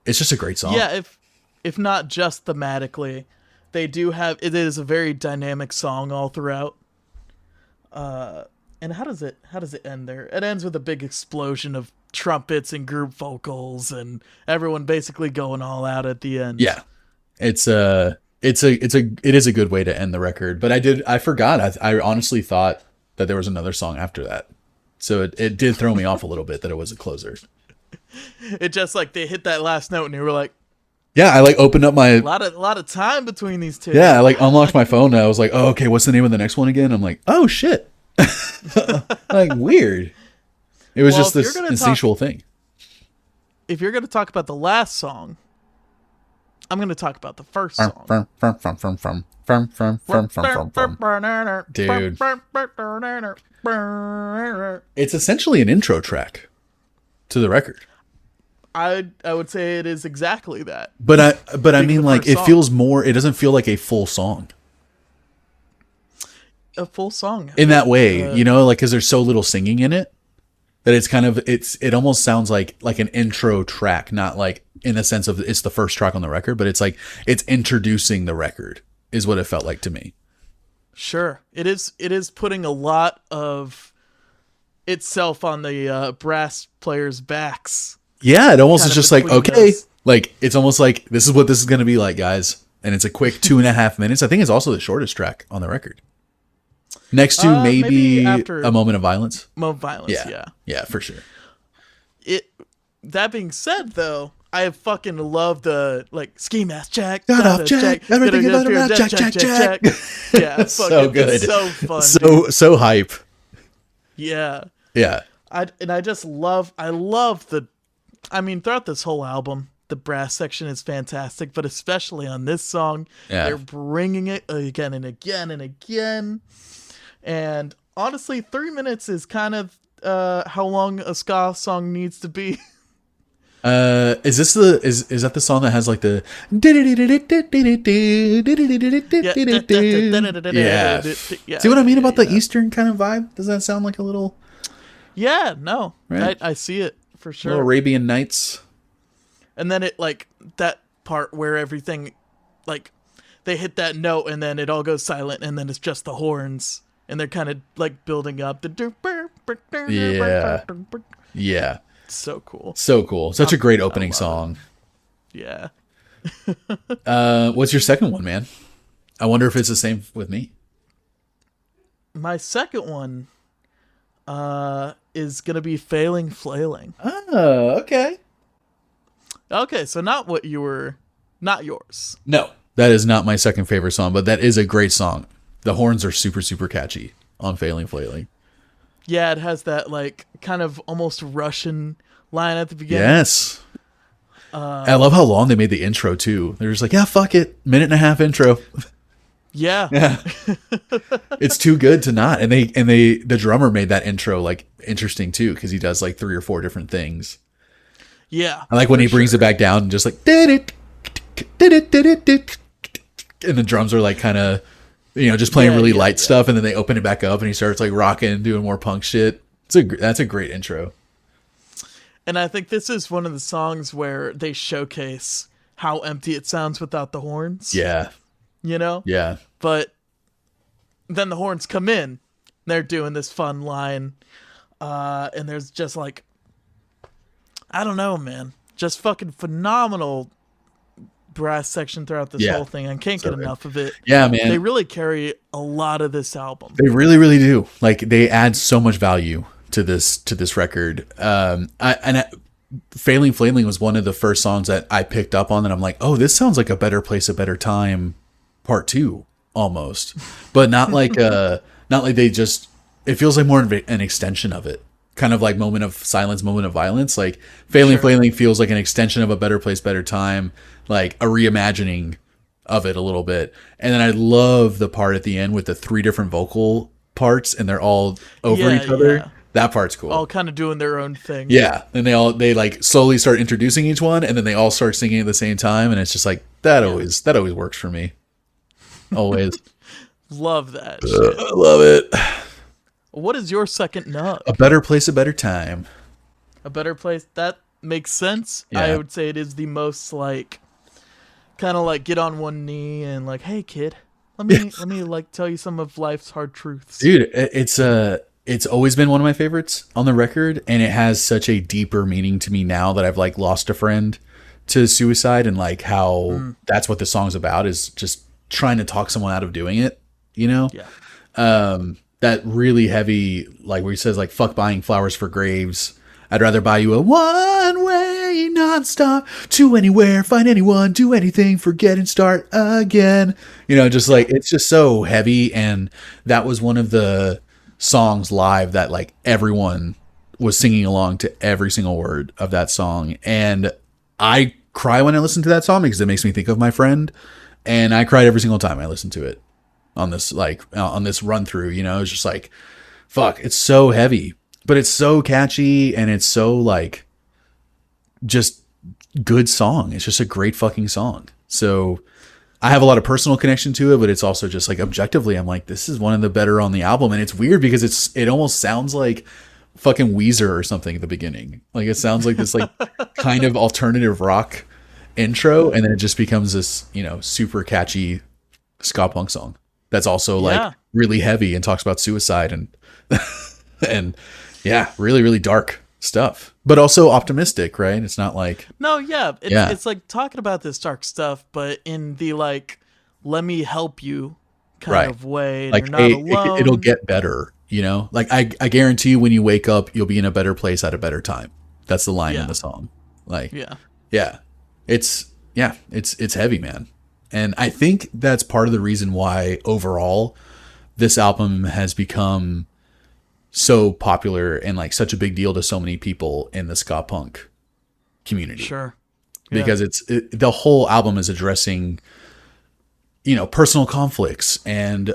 it's just a great song. Yeah, if not just thematically, they do have, it is a very dynamic song all throughout. And how does it end there? It ends with a big explosion of trumpets and group vocals and everyone basically going all out at the end. Yeah. It is a good way to end the record, but I forgot. I honestly thought that there was another song after that. So it did throw me off a little bit that it was a closer. It just like they hit that last note and you were like, yeah, I like opened up my a lot of time between these two. Yeah, I like unlocked my phone and I was like, oh, okay, what's the name of the next one again? I'm like, oh shit. Like, weird. It was just this instinctual thing. If you're gonna talk about the last song, I'm gonna talk about the first song. Dude. It's essentially an intro track to the record. I would say it is exactly that. But I mean, like, it song. feels more, it doesn't feel like a full song. A full song. In that way, you know, like, because there's so little singing in it that it's kind of, it almost sounds like an intro track, not like in the sense of it's the first track on the record, but it's like it's introducing the record is what it felt like to me. Sure. It is putting a lot of itself on the brass players' backs. Yeah, it almost Kind is of just like, between okay, those. like it's almost like this is what this is going to be like, guys. And it's a quick 2.5 minutes. I think it's also the shortest track on the record. Next to maybe after A Moment of Violence. Moment of Violence, yeah. Yeah, for sure. That being said, though, I fucking love the like ski mask check. Shut up, check. Everything about it, check. Yeah, So fucking, good. It's so fun. Dude. So hype. Yeah. Yeah. I love the, I mean, throughout this whole album, the brass section is fantastic, but especially on this song, they're bringing it again and again and again. And honestly, 3 minutes is kind of how long a ska song needs to be. Is this is that the song that has like the yeah. See what I mean about the Eastern kind of vibe? Does that sound like a little Yeah, no. Right. I see it for sure. little Arabian Nights? And then it like that part where everything like they hit that note and then it all goes silent and then it's just the horns and they're kind of like building up the Yeah. So cool. So cool. Such a great opening song. Yeah. What's your second one, man? I wonder if it's the same with me. My second one is gonna be Failing Flailing. Oh, okay. Okay, so not yours. No, that is not my second favorite song, but that is a great song. The horns are super, super catchy on Failing Flailing. Yeah, it has that like kind of almost Russian line at the beginning. Yes. I love how long they made the intro too. They're just like, yeah, fuck it, 1.5-minute intro. Yeah. Yeah. It's too good to not. And the drummer made that intro like interesting too, because he does like 3 or 4 different things. Yeah. I like when he brings it back down and just like did it, and the drums are like kind of, you know, just playing really light stuff, and then they open it back up and he starts like rocking and doing more punk shit. That's a great intro. And I think this is one of the songs where they showcase how empty it sounds without the horns. Yeah. You know? Yeah. But then the horns come in. They're doing this fun line. And there's just like I don't know, man. Just fucking phenomenal brass section throughout this Yeah. whole thing. I can't So get good. enough of it. Yeah, man. They really carry a lot of this album. They really, really do. Like they add so much value to this record. Failing Flailing was one of the first songs that I picked up on that I'm like, oh, this sounds like a Better Place, a Better Time part 2 almost. But not like not like they just, it feels like more of an extension of it. Kind of like Moment of Silence, Moment of Violence. Like Failing Flailing feels like an extension of a Better Place, Better Time, like a reimagining of it a little bit. And then I love the part at the end with the 3 different vocal parts and they're all over each other. Yeah. That part's cool. All kind of doing their own thing. Yeah. And they like slowly start introducing each one and then they all start singing at the same time. And it's just like, that always works for me. Always. Love that shit. I love it. What is your second nug? A Better Place, a Better Time. A Better Place? That makes sense. Yeah. I would say it is the most like, kind of like get on one knee and like, hey kid, let me like tell you some of life's hard truths. Dude, it's always been one of my favorites on the record, and it has such a deeper meaning to me now that I've like lost a friend to suicide, and like how that's what the song's about, is just trying to talk someone out of doing it, you know? Yeah. That really heavy, like where he says like, fuck buying flowers for graves. I'd rather buy you a one-way nonstop to anywhere, find anyone, do anything, forget and start again. You know, just like, it's just so heavy. And that was one of the songs live that like everyone was singing along to every single word of that song. And I cry when I listen to that song because it makes me think of my friend. And I cried every single time I listened to it on this, like on this run through, you know, it's just like, fuck, it's so heavy, but it's so catchy and it's so like just good song. It's just a great fucking song. So I have a lot of personal connection to it, but it's also just like objectively, I'm like, this is one of the better on the album. And it's weird because it almost sounds like fucking Weezer or something at the beginning. Like it sounds like this like kind of alternative rock intro. And then it just becomes this, you know, super catchy ska punk song. That's also like really heavy and talks about suicide and, and yeah, really, really dark stuff, but also optimistic, right? It's not like, no, yeah. It's like talking about this dark stuff, but in the like, let me help you kind of way. And like, you're not alone. It'll get better, you know? Like I guarantee you when you wake up, you'll be in a better place at a better time. That's the line in the song. Like, it's heavy, man. And I think that's part of the reason why overall this album has become so popular and like such a big deal to so many people in the ska punk community. Sure. Because the whole album is addressing, you know, personal conflicts and,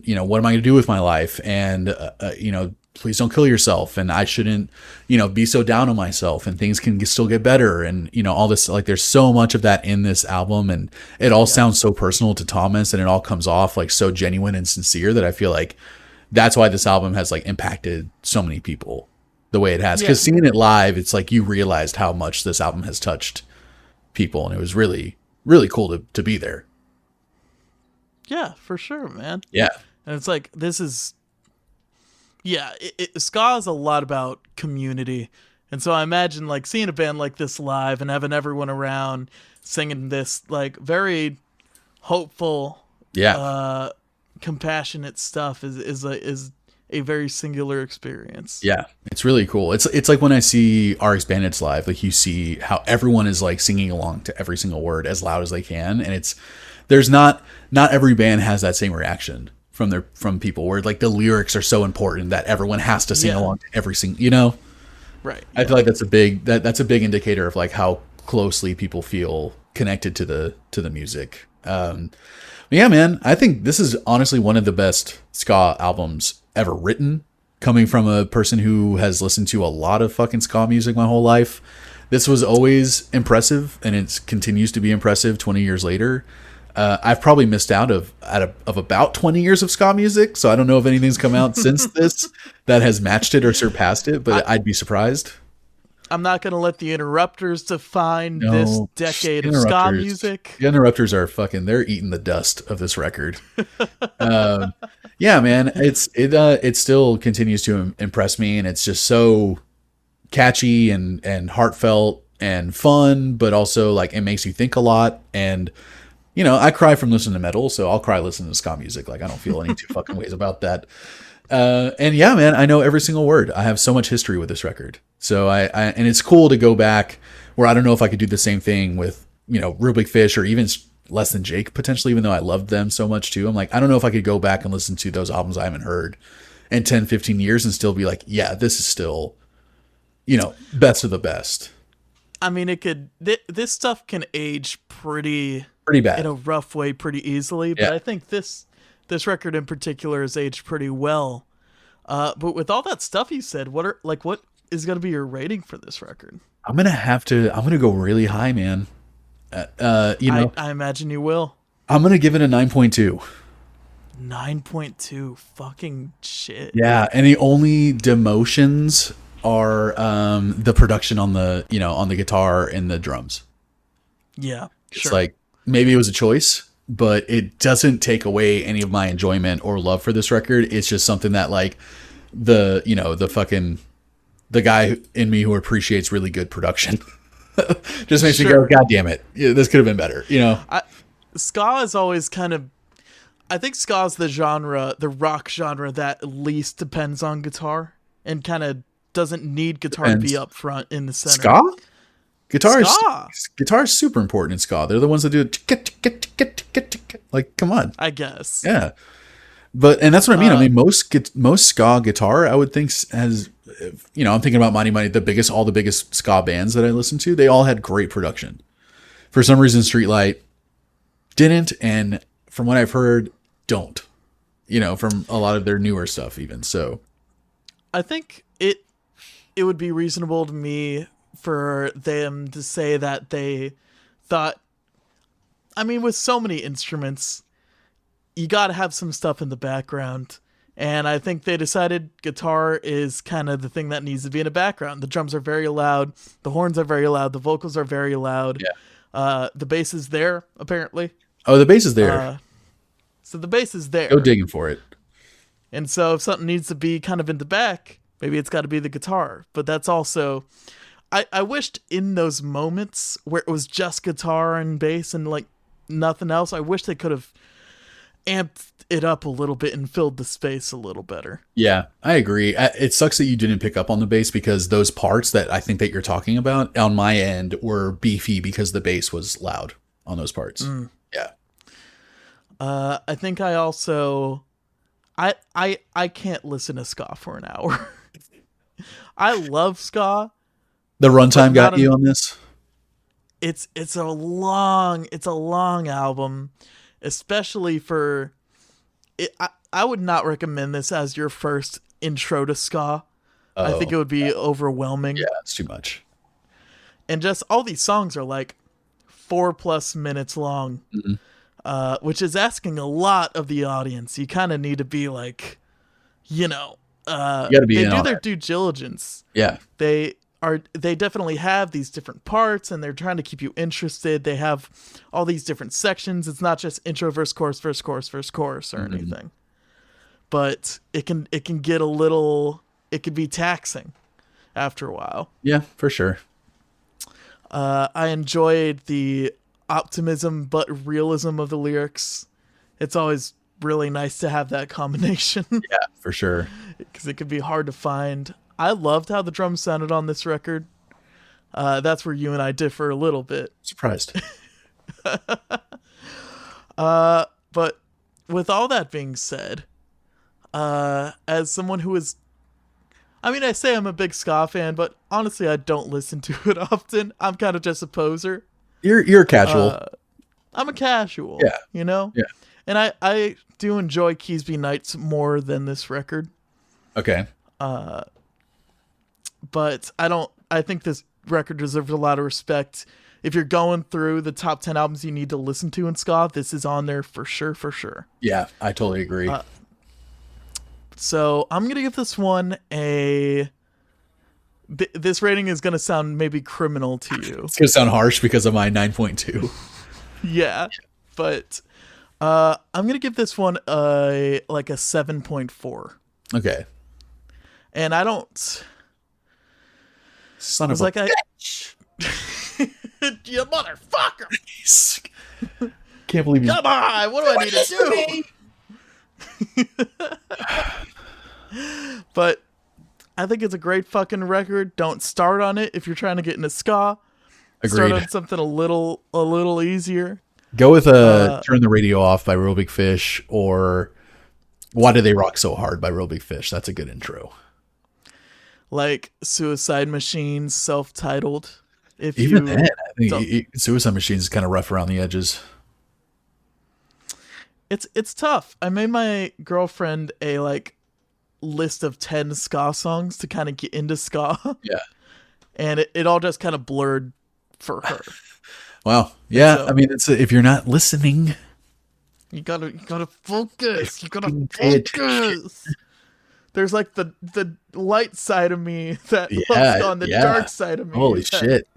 you know, what am I going to do with my life? And, you know, please don't kill yourself. And I shouldn't, you know, be so down on myself and things can still get better. And, you know, all this, like, there's so much of that in this album and it all sounds so personal to Thomas and it all comes off like so genuine and sincere that I feel like that's why this album has like impacted so many people the way it has. Because seeing it live, it's like you realized how much this album has touched people. And it was really, really cool to be there. Yeah, for sure, man. Yeah. And it's like, this is, ska is a lot about community. And so I imagine like seeing a band like this live and having everyone around singing this like very hopeful, compassionate stuff is a very singular experience. Yeah, it's really cool. It's like when I see RX Bandits live, like you see how everyone is like singing along to every single word as loud as they can, and there's not every band has that same reaction from people where like the lyrics are so important that everyone has to sing along to every single, you know. Right. I feel like that's a big indicator of like how closely people feel connected to the music. Yeah, man, I think this is honestly one of the best ska albums ever written, coming from a person who has listened to a lot of fucking ska music my whole life. This was always impressive, and it continues to be impressive 20 years later. I've probably missed out of about 20 years of ska music, so I don't know if anything's come out since this that has matched it or surpassed it, but I'd be surprised. I'm not going to let the Interrupters define this decade of ska music. The Interrupters are they're eating the dust of this record. Yeah, man, it still continues to impress me, and it's just so catchy and heartfelt and fun, but also like it makes you think a lot. And you know, I cry from listening to metal, so I'll cry listening to ska music. Like I don't feel any two fucking ways about that. And yeah, man, I know every single word. I have so much history with this record. So I and it's cool to go back where I don't know if I could do the same thing with, you know, Real Big Fish or even Less Than Jake potentially, even though I loved them so much too. I'm like, I don't know if I could go back and listen to those albums I haven't heard in 10, 15 years and still be like, yeah, this is still, you know, best of the best. I mean, it could. This stuff can age pretty Bad in a rough way pretty easily, but Yeah. I think this record in particular has aged pretty well. But with all that stuff you said, what is going to be your rating for this record? I'm gonna go really high, man. You know, I imagine you will. I'm gonna give it a 9.2. 9.2. Fucking shit. Yeah, and the only demotions are the production on the, you know, on the guitar and the drums. Yeah. It's Sure. like maybe it was a choice, but it doesn't take away any of my enjoyment or love for this record. It's just something that like the, you know, the guy in me who appreciates really good production just makes me go, God damn it. Yeah, this could have been better, you know? Ska is always kind of, I think ska is the genre, the rock genre that least depends on guitar and kind of doesn't need guitar to be up front in the center. Ska? Guitar is super important in ska. They're the ones that do it. Like, come on. I guess. Yeah. And that's what I mean. I mean, most ska guitar, I would think has, you know, I'm thinking about Mighty Mighty, all the biggest ska bands that I listened to, they all had great production. For some reason, Streetlight didn't, and from what I've heard, don't. You know, from a lot of their newer stuff, even so. I think it would be reasonable to me for them to say that they thought, I mean, with so many instruments, you got to have some stuff in the background. And I think they decided guitar is kind of the thing that needs to be in the background. The drums are very loud. The horns are very loud. The vocals are very loud. Yeah. The bass is there, apparently. Oh, the bass is there. So the bass is there. Go digging for it. And so if something needs to be kind of in the back, maybe it's got to be the guitar. But that's also... I wished in those moments where it was just guitar and bass and like nothing else, I wish they could have amped it up a little bit and filled the space a little better. Yeah, I agree. It sucks that you didn't pick up on the bass because those parts that I think that you're talking about on my end were beefy because the bass was loud on those parts. Yeah. I think I also I can't listen to ska for an hour. I love ska. The runtime got you on this? It's a long album, especially for it. I would not recommend this as your first intro to ska. I think it would be overwhelming. Yeah, it's too much. And just all these songs are like 4+ minutes long, which is asking a lot of the audience. You kind of need to be like, you know, you gotta be they do their due diligence. Yeah. They definitely have these different parts and they're trying to keep you interested. They have all these different sections. It's not just intro, verse, chorus, verse, chorus, verse, chorus or anything. But it can get a little, it could be taxing after a while. Yeah, for sure. I enjoyed the optimism but realism of the lyrics. It's always really nice to have that combination. Yeah, for sure. Because it could be hard to find. I loved how the drums sounded on this record. That's where you and I differ a little bit. Surprised. But with all that being said, as someone who is... I mean, I say I'm a big ska fan, but honestly, I don't listen to it often. I'm kind of just a poser. You're a casual. I'm a casual. Yeah. You know? Yeah. And I do enjoy Keysby Nights more than this record. Okay. But I think this record deserves a lot of respect. If you're going through the top 10 albums you need to listen to in ska, this is on there for sure. Yeah, I totally agree. So I'm going to give this one this rating is going to sound maybe criminal to you. It's going to sound harsh because of my 9.2. Yeah, but I'm going to give this one a 7.4. Okay. And I don't... Son I of was a like, bitch. you motherfucker! Can't believe you. Come on, what do I need to do? But I think it's a great fucking record. Don't start on it if you're trying to get into ska. Start Agreed. on something a little easier. Go with Turn the Radio Off by Real Big Fish, or Why Do They Rock So Hard by Real Big Fish. That's a good intro. Like Suicide Machines, self-titled. If Even you then, I think Suicide Machines is kind of rough around the edges. it's tough. I made my girlfriend a like list of 10 ska songs to kind of get into ska. Yeah. And it all just kind of blurred for her. Wow. Yeah. So- I mean, it's if you're not listening, You gotta focus. You gotta pay attention. focus. There's like the light side of me that Yeah, loves on the yeah. dark side of me. Holy that- shit.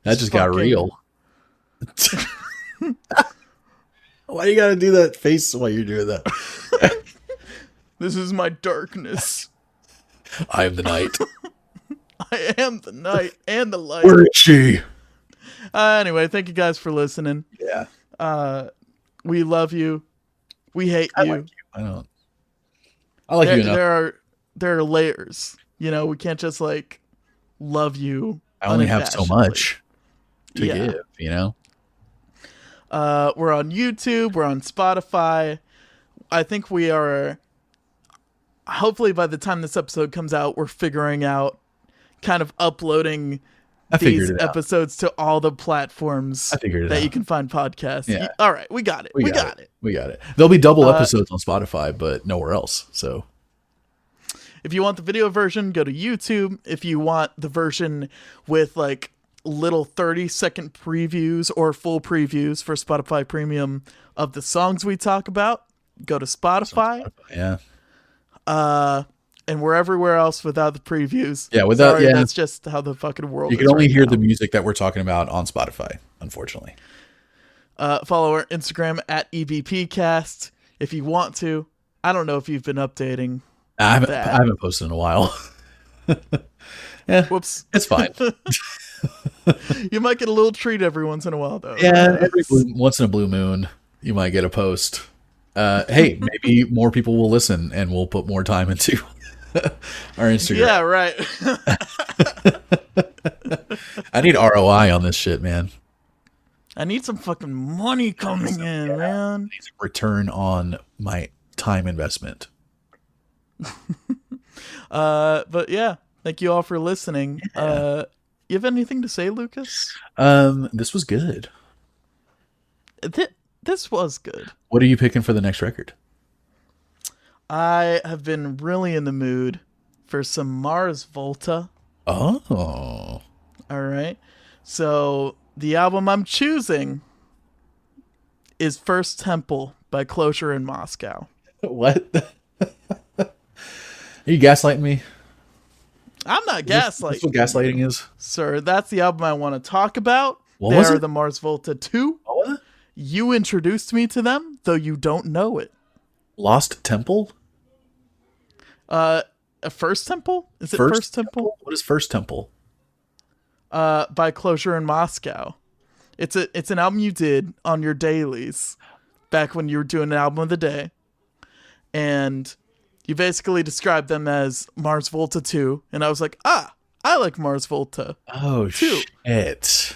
That just got fucking- real. Why you gotta do that face while you're doing that? This is my darkness. I am the night. I am the night and the light. Where is she? Anyway, thank you guys for listening. Yeah. We love you. We hate I you. like you. I don't. I like you enough. There are layers. You know, we can't just like love you. I only have so unabashedly. much to Yeah. give, you know? We're on YouTube. We're on Spotify. I think we are. Hopefully, by the time this episode comes out, we're figuring out kind of uploading I figured these it out. episodes to all the platforms I figured it that out. you can find podcasts. Yeah. All right, we got it. We got it. We got it. There'll be double episodes on Spotify, but nowhere else. So If you want the video version, go to YouTube. If you want the version with like little 30-second previews or full previews for Spotify Premium of the songs we talk about, go to Spotify. yeah. And we're everywhere else without the previews. Yeah, without- Sorry, yeah. that's just how the fucking world You is can only right hear now. the music that we're talking about on Spotify, unfortunately. Follow our Instagram at EBPcast if you want to. I don't know if you've been updating. I that. haven't posted in a while. Yeah, Whoops. it's fine. You might get a little treat every once in a while, though. Yeah, once in a blue moon, you might get a post. Hey, maybe more people will listen and we'll put more time into our Instagram. Yeah, right. I need ROI on this shit, man. I need some fucking money coming in, man. Return on my time investment. But yeah, thank you all for listening. You have anything to say, Lucas? This was good. This was good. What are you picking for the next record? I have been really in the mood for some Mars Volta. Oh. All right. So the album I'm choosing is First Temple by Closure in Moscow. What? Are you gaslighting me? I'm not That's gaslighting, what gaslighting is? sir. That's the album I want to talk about. What They was are it? the Mars Volta 2. What was it? You introduced me to them, though you don't know it. Lost Temple? A First Temple? Is it First Temple? What is First Temple? By Closure in Moscow. It's an album you did on your dailies back when you were doing an album of the day. And you basically described them as Mars Volta 2. And I was like, I like Mars Volta. Oh, 2. shit. And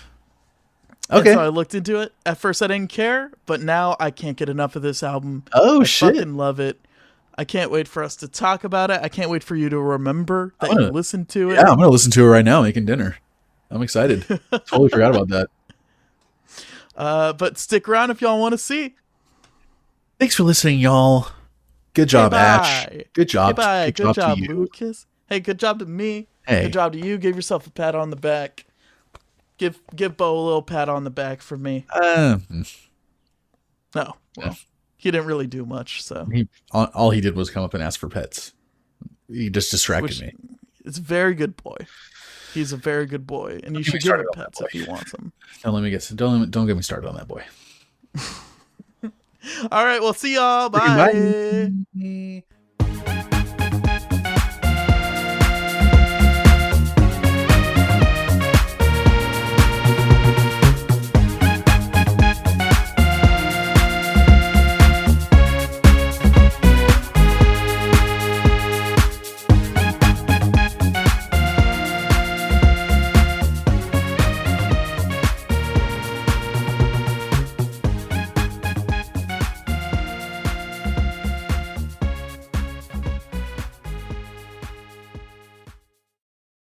Okay. so I looked into it. At first I didn't care, but now I can't get enough of this album. Oh, I shit. fucking love it. I can't wait for us to talk about it. I can't wait for you to remember that wanna- you listened to it. Yeah, I'm going to listen to it right now making dinner. I'm excited. Totally forgot about that. But stick around if y'all want to see. Thanks for listening, y'all. Good job, Hey, Ash. bye. Good job. Hey, bye. Good job, to you. Lucas. Hey, good job to me. Hey. Good job to you. Give yourself a pat on the back. Give Bo a little pat on the back for me. No, well, he didn't really do much, so All he did was come up and ask for pets. He just distracted me. it's a very good boy. He's a very good boy, and you get me should give him started on that pets boy. if he wants them. Don't get me started on that boy. All right, well, see y'all. Bye. Bye.